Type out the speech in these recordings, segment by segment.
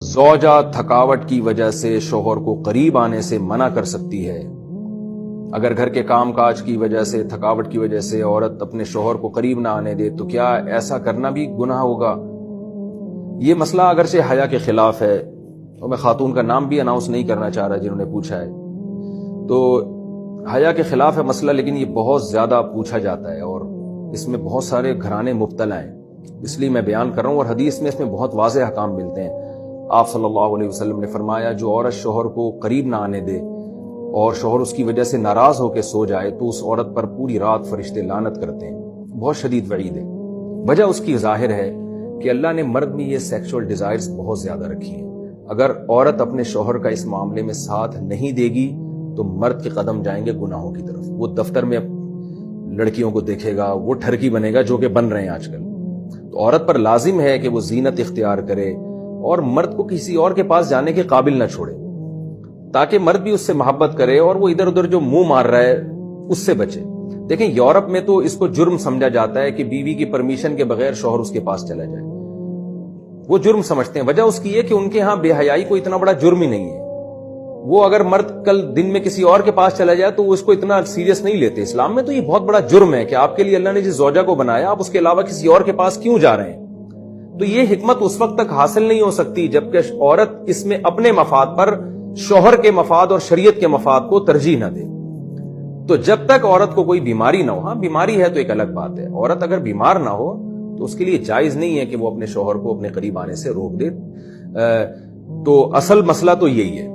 زوجہ تھکاوٹ کی وجہ سے شوہر کو قریب آنے سے منع کر سکتی ہے۔ اگر گھر کے کام کاج کی وجہ سے، تھکاوٹ کی وجہ سے عورت اپنے شوہر کو قریب نہ آنے دے تو کیا ایسا کرنا بھی گناہ ہوگا؟ یہ مسئلہ اگرچہ حیا کے خلاف ہے، اور میں خاتون کا نام بھی اناؤنس نہیں کرنا چاہ رہا جنہوں نے پوچھا ہے، تو حیا کے خلاف ہے مسئلہ، لیکن یہ بہت زیادہ پوچھا جاتا ہے اور اس میں بہت سارے گھرانے مبتلا ہیں، اس لیے میں بیان کر رہا ہوں۔ اور حدیث میں اس میں بہت واضح احکام ملتے ہیں۔ آپ صلی اللہ علیہ وسلم نے فرمایا جو عورت شوہر کو قریب نہ آنے دے اور شوہر اس کی وجہ سے ناراض ہو کے سو جائے تو اس عورت پر پوری رات فرشتے لعنت کرتے ہیں۔ بہت شدید وعید ہے۔ وجہ اس کی ظاہر ہے کہ اللہ نے مرد میں یہ سیکسول ڈیزائرز بہت زیادہ رکھی ہیں۔ اگر عورت اپنے شوہر کا اس معاملے میں ساتھ نہیں دے گی تو مرد کے قدم جائیں گے گناہوں کی طرف۔ وہ دفتر میں لڑکیوں کو دیکھے گا، وہ ٹھرکی بنے گا جو کہ بن رہے ہیں آج کل۔ تو عورت پر لازم ہے کہ وہ زینت اختیار کرے اور مرد کو کسی اور کے پاس جانے کے قابل نہ چھوڑے، تاکہ مرد بھی اس سے محبت کرے اور وہ ادھر ادھر جو منہ مار رہا ہے اس سے بچے۔ دیکھیں یورپ میں تو اس کو جرم سمجھا جاتا ہے کہ بیوی کی پرمیشن کے بغیر شوہر اس کے پاس چلا جائے، وہ جرم سمجھتے ہیں۔ وجہ اس کی ہے کہ ان کے ہاں بے حیائی کو اتنا بڑا جرم ہی نہیں ہے۔ وہ اگر مرد کل دن میں کسی اور کے پاس چلا جائے تو وہ اس کو اتنا سیریس نہیں لیتے۔ اسلام میں تو یہ بہت بڑا جرم ہے کہ آپ کے لیے اللہ نے جس زوجہ کو بنایا آپ اس کے علاوہ کسی اور کے پاس کیوں جا رہے ہیں۔ تو یہ حکمت اس وقت تک حاصل نہیں ہو سکتی جبکہ عورت اس میں اپنے مفاد پر شوہر کے مفاد اور شریعت کے مفاد کو ترجیح نہ دے۔ تو جب تک عورت کو کوئی بیماری نہ ہو، ہاں بیماری ہے تو ایک الگ بات ہے، عورت اگر بیمار نہ ہو تو اس کے لیے جائز نہیں ہے کہ وہ اپنے شوہر کو اپنے قریب آنے سے روک دے۔ تو اصل مسئلہ تو یہی ہے۔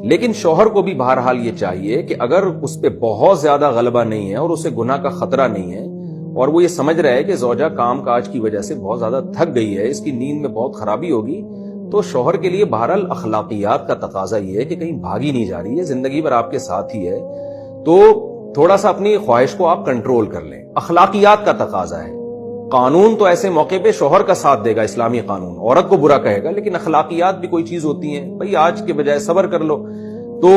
لیکن شوہر کو بھی بہرحال یہ چاہیے کہ اگر اس پہ بہت زیادہ غلبہ نہیں ہے اور اسے گناہ کا خطرہ نہیں ہے اور وہ یہ سمجھ رہا ہے کہ زوجہ کام کاج کی وجہ سے بہت زیادہ تھک گئی ہے، اس کی نیند میں بہت خرابی ہوگی، تو شوہر کے لیے بہرحال اخلاقیات کا تقاضا یہ ہے کہ کہیں بھاگی نہیں جا رہی ہے، زندگی بھر آپ کے ساتھ ہی ہے، تو تھوڑا سا اپنی خواہش کو آپ کنٹرول کر لیں۔ اخلاقیات کا تقاضا ہے۔ قانون تو ایسے موقع پہ شوہر کا ساتھ دے گا، اسلامی قانون عورت کو برا کہے گا، لیکن اخلاقیات بھی کوئی چیز ہوتی ہیں، بھئی آج کے بجائے صبر کر لو تو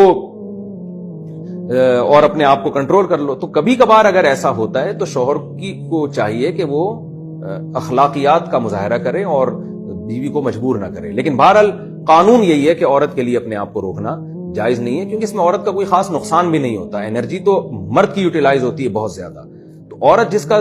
اور اپنے آپ کو کنٹرول کر لو۔ تو کبھی کبھار اگر ایسا ہوتا ہے تو شوہر کو چاہیے کہ وہ اخلاقیات کا مظاہرہ کرے اور بیوی کو مجبور نہ کرے۔ لیکن بہرحال قانون یہی ہے کہ عورت کے لیے اپنے آپ کو روکنا جائز نہیں ہے، کیونکہ اس میں عورت کا کوئی خاص نقصان بھی نہیں ہوتا۔ انرجی تو مرد کی یوٹیلائز ہوتی ہے بہت زیادہ، تو عورت جس کا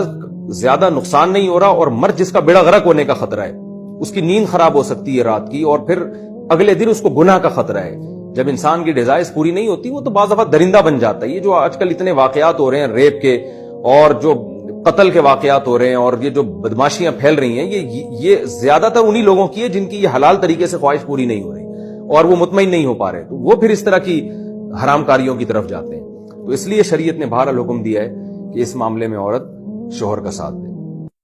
زیادہ نقصان نہیں ہو رہا اور مرد جس کا بیڑا غرق ہونے کا خطرہ ہے، اس کی نیند خراب ہو سکتی ہے رات کی اور پھر اگلے دن اس کو گناہ کا خطرہ ہے۔ جب انسان کی ڈیزائرز پوری نہیں ہوتی وہ تو بعض دفعہ درندہ بن جاتا ہے۔ یہ جو آج کل اتنے واقعات ہو رہے ہیں ریپ کے اور جو قتل کے واقعات ہو رہے ہیں اور یہ جو بدماشیاں پھیل رہی ہیں، یہ زیادہ تر انہی لوگوں کی ہے جن کی یہ حلال طریقے سے خواہش پوری نہیں ہو رہی اور وہ مطمئن نہیں ہو پا رہے، تو وہ پھر اس طرح کی حرام کاریوں کی طرف جاتے ہیں۔ تو اس لیے شریعت نے بہرحال حکم دیا ہے کہ اس معاملے میں عورت شوہر کا ساتھ دے۔